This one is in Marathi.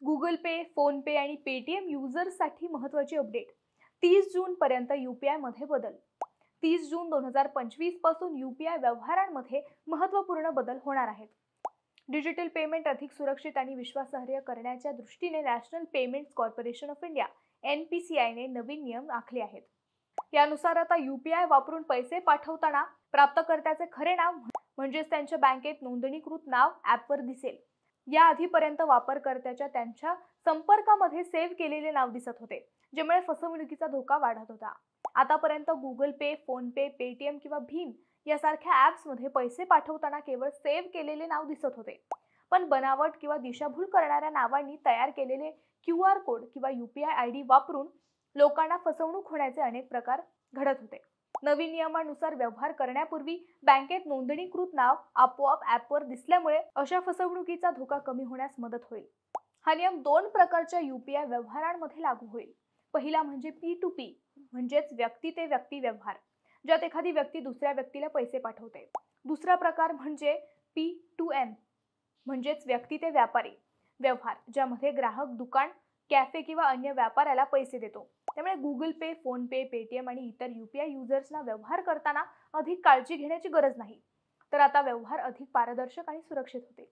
गुगल पे, फोन पे आणि पेटीएम युजर्ससाठी महत्त्वाची अपडेट. 30 जून पर्यंत यूपीआय मध्ये बदल. 30 जून 2025 पासून यूपीआय व्यवहारांमध्ये महत्त्वपूर्ण बदल होणार आहेत. डिजिटल पेमेंट अधिक सुरक्षित आणि विश्वासार्ह करण्याच्या दृष्टीने national payments corporation of India (NPCI) ने नवीन नियम आखले आहेत. यानुसार आता यूपीआय वापरून पैसे पाठवताना प्राप्तकर्त्याचे खरे नाव म्हणजेच त्यांच्या बँकेत नोंदणीकृत नाव ॲपवर दिसेल. या आधीपर्यंत वापरकर्त्याच्या त्यांच्या संपर्कामध्ये सेव्ह केलेले नाव दिसत होते, ज्यामुळे फसवणुकीचा धोका वाढत होता. आतापर्यंत गुगल पे, फोन पे, पेटीएम किंवा भीम यासारख्या ॲप्समध्ये पैसे पाठवताना केवळ सेव्ह केलेले नाव दिसत होते. पण बनावट किंवा दिशाभूल करणाऱ्या नावांनी तयार केलेले QR कोड किंवा UPI ID वापरून लोकांना फसवणूक होण्याचे अनेक प्रकार घडत होते. नवीन नियमानुसार व्यवहार करण्यापूर्वी बँकेत नोंदणीकृत नाव आपोआप ॲपवर दिसल्यामुळे अशा फसवणुकीचा धोका कमी होण्यास मदत होईल. हा नियम 2 प्रकारच्या UPI व्यवहारांमध्ये लागू होईल. पहिला म्हणजे P2P म्हणजेच व्यक्ती ते व्यक्ती व्यवहार, ज्यात एखादी व्यक्ती दुसऱ्या व्यक्तीला पैसे पाठवते. दुसरा प्रकार म्हणजे P2M म्हणजेच व्यक्ती ते व्यापारी व्यवहार, ज्यामध्ये ग्राहक दुकान, कॅफे किंवा अन्य व्यापाऱ्याला पैसे देतो. त्यामुळे गुगल पे, फोन पे, पेटीएम आणि इतर UPI युजर्सना व्यवहार करताना अधिक काळजी घेण्याची गरज नाही, तर आता व्यवहार अधिक पारदर्शक आणि सुरक्षित होते.